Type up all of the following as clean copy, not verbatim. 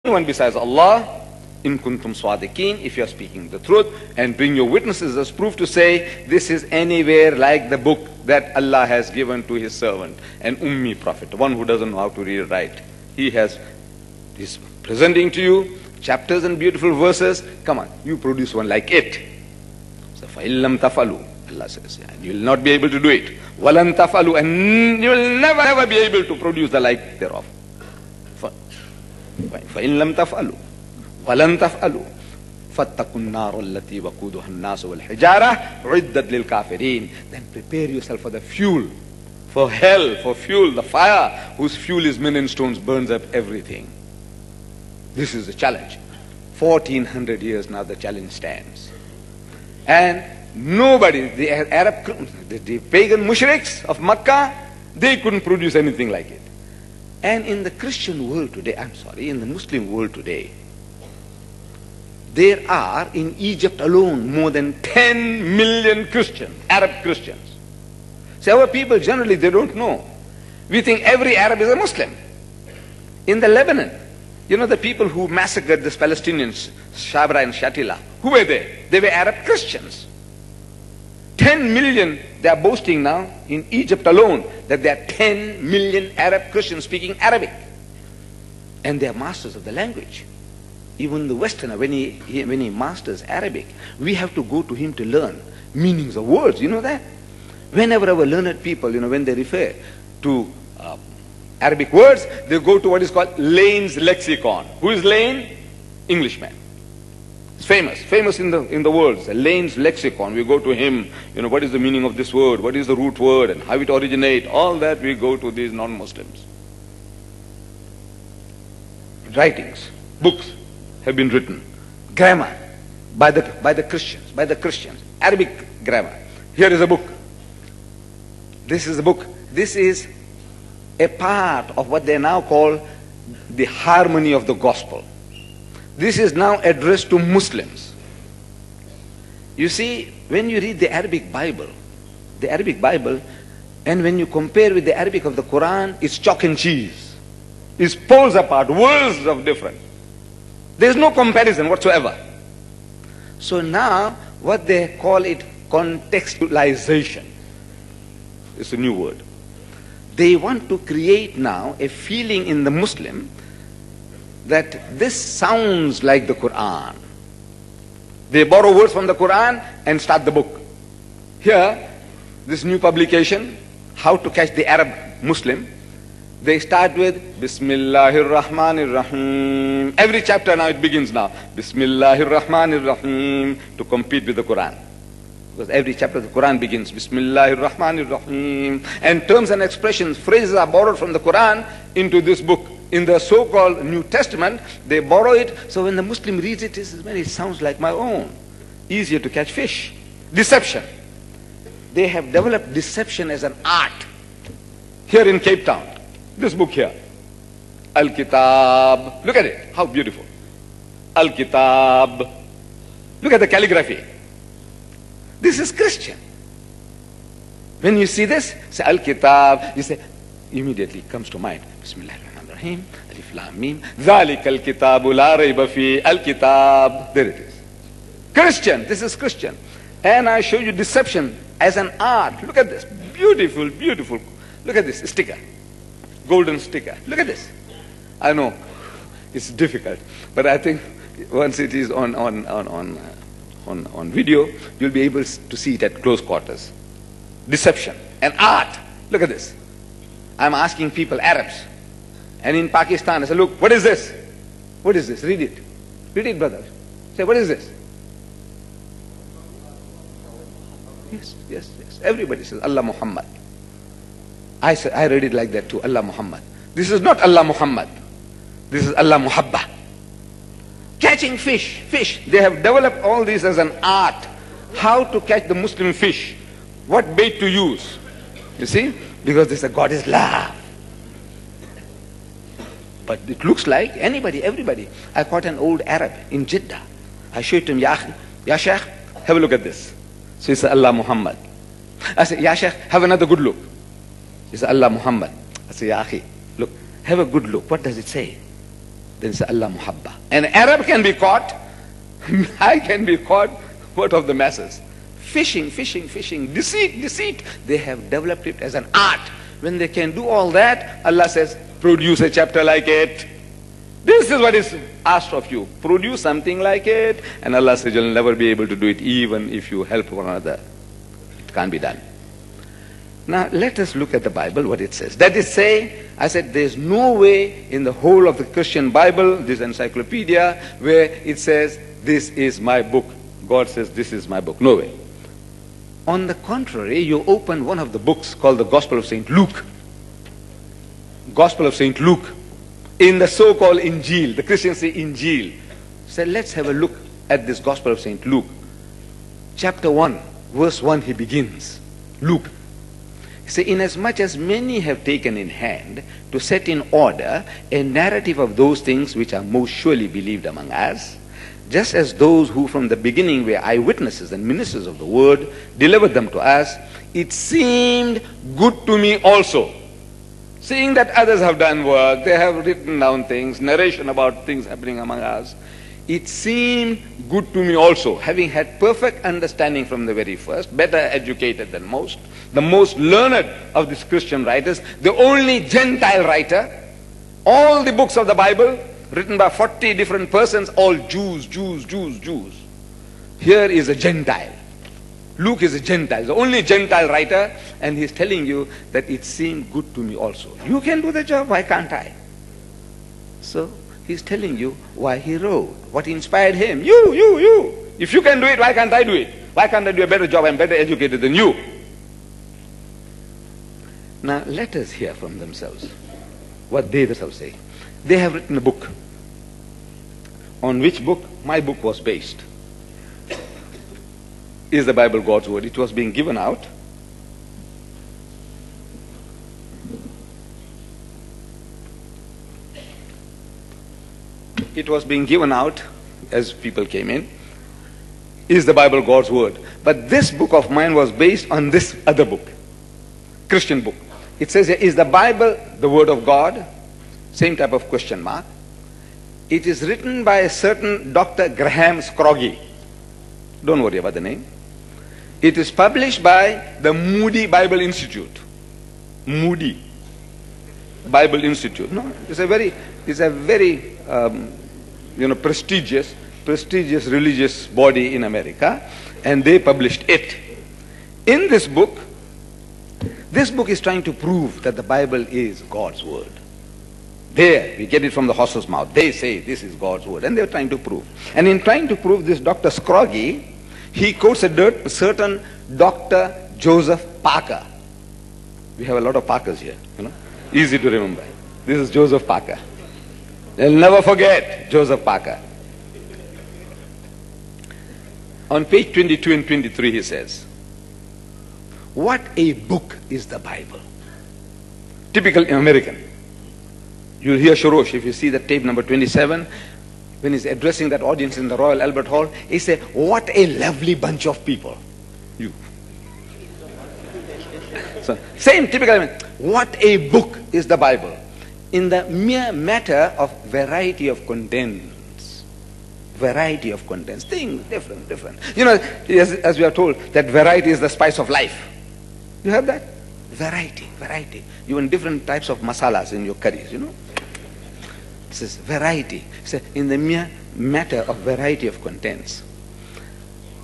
anyone besides Allah, in kuntum swadiqeen, if you are speaking the truth, and bring your witnesses as proof to say this is anywhere like the book that Allah has given to his servant, an ummi prophet, one who doesn't know how to read or write. He's presenting to you chapters and beautiful verses. Come on, you produce one like it. So فَإِن لَمْ تَفَعَلُوا, Allah says, you will not be able to do it. وَلَن تَفَعَلُوا, and you will never be able to produce the like thereof. فَإِن لَمْ تَفْعَلُوا وَلَن تَفْعَلُوا فَاتَّقُوا النَّارَ الَّتِي وَقُودُهَا النَّاسُ وَالْحِجَارَةُ عُدَّتْ لِلْكَافِرِينَ. Then prepare yourself for the fuel, for hell, for fuel, the fire whose fuel is men and stones, burns up everything. This is the challenge. 1400 years now the challenge stands. And nobody, the Arab, the pagan mushriks of Makkah, they couldn't produce anything like it. And in the Christian world today, in the Muslim world today, there are in Egypt alone more than 10 million Christians, Arab Christians. So our people generally, they don't know. We think every Arab is a Muslim. In the Lebanon, you know the people who massacred these Palestinians, Shabra and Shatila, who were they? They were Arab Christians. 10 million, they are boasting now in Egypt alone that there are 10 million Arab Christians speaking Arabic. And they are masters of the language. Even the Westerner, when he masters Arabic, we have to go to him to learn meanings of words. You know that? Whenever our learned people, when they refer to Arabic words, they go to what is called Lane's lexicon. Who is Lane? Englishman. It's famous in the world. It's Lane's lexicon. We go to him, what is the meaning of this word? What is the root word and how it originates? All that we go to these non-Muslims. Writings, books have been written. Grammar by the Christians. Arabic grammar. Here is a book. This is a book. This is a part of what they now call the harmony of the gospel. This is now addressed to Muslims. You see, when you read the Arabic Bible, and when you compare with the Arabic of the Quran, it's chalk and cheese. It's poles apart, worlds of difference. There's no comparison whatsoever. So now, what they call it, contextualization. It's a new word. They want to create now a feeling in the Muslim that this sounds like the Quran. They borrow words from the Quran and start the book. Here, this new publication, How to Catch the Arab Muslim, they start with Bismillahir Rahmanir Rahim. Every chapter now it begins now. Bismillahir Rahmanir Rahim, to compete with the Quran. Because every chapter of the Quran begins Bismillahir Rahmanir Rahim. And terms and expressions, phrases are borrowed from the Quran into this book. In the so-called New Testament, they borrow it. So when the Muslim reads it, it sounds like my own. Easier to catch fish. Deception. They have developed deception as an art. Here in Cape Town, this book here, Al-Kitab. Look at it, how beautiful. Al-Kitab. Look at the calligraphy. This is Christian. When you see this, say Al-Kitab, you say, immediately comes to mind, Bismillahirrahmanirrahim, Alif Lam Mim, Zalika al-Kitabu la rayba fi, Al-Kitab. There it is. Christian, this is Christian. And I show you deception as an art. Look at this, beautiful, beautiful. Look at this sticker, golden sticker. Look at this. I know it's difficult, but I think once it is on video, you'll be able to see it at close quarters. Deception, an art. Look at this. I'm asking people, Arabs, and in Pakistan, I say, look, what is this? What is this? Read it. Read it, brother. Say, what is this? Yes, yes, yes. Everybody says, Allah Muhammad. I read it like that too, Allah Muhammad. This is not Allah Muhammad. This is Allah Muhabba. Catching fish. They have developed all this as an art. How to catch the Muslim fish. What bait to use. You see? Because they say God is love. But it looks like anybody, everybody. I caught an old Arab in Jeddah. I showed him, Ya Sheikh, have a look at this. So he said, Allah Muhammad. I said, Ya Sheikh, have another good look. He said, Allah Muhammad. I said, Ya Akhi, look, have a good look. What does it say? then it's Allah Muhabba. An Arab can be caught, I can be caught, what of the masses? Fishing, deceit. They have developed it as an art. When they can do all that, Allah says, produce a chapter like it. This is what is asked of you. Produce something like it. And Allah says, you'll never be able to do it even if you help one another. It can't be done. Now, let us look at the Bible, what it says. That is say, I said, there's no way in the whole of the Christian Bible, this encyclopedia, where it says, this is my book. God says, this is my book. No way. On the contrary, you open one of the books called the Gospel of St. Luke. Gospel of St. Luke. In the so-called Injil, the Christians say Injil. So let's have a look at this Gospel of St. Luke. Chapter 1, verse 1, he begins. Luke. He says, inasmuch as many have taken in hand to set in order a narrative of those things which are most surely believed among us, just as those who from the beginning were eyewitnesses and ministers of the word delivered them to us, it seemed good to me also. Seeing that others have done work, they have written down things, narration about things happening among us, it seemed good to me also, having had perfect understanding from the very first, better educated than most, the most learned of these Christian writers, the only Gentile writer, all the books of the Bible, written by 40 different persons, all Jews. Here is a Gentile. Luke is a Gentile, the only Gentile writer, and he's telling you that it seemed good to me also. You can do the job, why can't I? So he's telling you why he wrote, what inspired him. You. If you can do it, why can't I do it? Why can't I do a better job? I'm better educated than you. Now let us hear from themselves what they themselves say. They have written a book. On which book? My book was based. Is the Bible God's word? It was being given out. It was being given out as people came in. Is the Bible God's word? But this book of mine was based on this other book, Christian book. It says here, is the Bible the word of God? Same type of question mark. It is written by a certain Dr. Graham Scroggie. Don't worry about the name. It is published by the Moody Bible Institute. Moody Bible Institute. No, it's a very prestigious religious body in America, and they published it. In this book is trying to prove that the Bible is God's word. There, we get it from the horse's mouth. They say this is God's word, and they're trying to prove. And in trying to prove this, Dr. Scroggie, he quotes a certain Dr. Joseph Parker. We have a lot of Parkers here, easy to remember. This is Joseph Parker. They'll never forget Joseph Parker. On page 22 and 23 he says, what a book is the Bible. Typical American. You'll hear Shorosh, if you see the tape number 27, when he's addressing that audience in the Royal Albert Hall, he said, what a lovely bunch of people. You. So, same typical, what a book is the Bible. In the mere matter of variety of contents. Variety of contents. Things different. As we are told, that variety is the spice of life. You have that? Variety. Even different types of masalas in your curries, This is variety. So in the mere matter of variety of contents.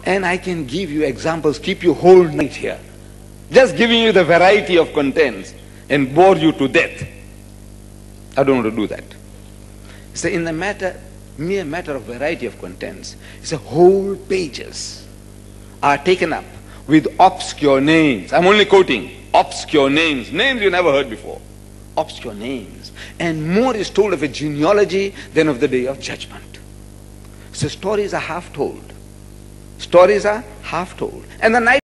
And I can give you examples, keep you whole night here. Just giving you the variety of contents and bore you to death. I don't want to do that. So in the mere matter of variety of contents, whole pages are taken up with obscure names. I'm only quoting obscure names you never heard before. Obscure names. And more is told of a genealogy than of the day of judgment. So stories are half told. And the night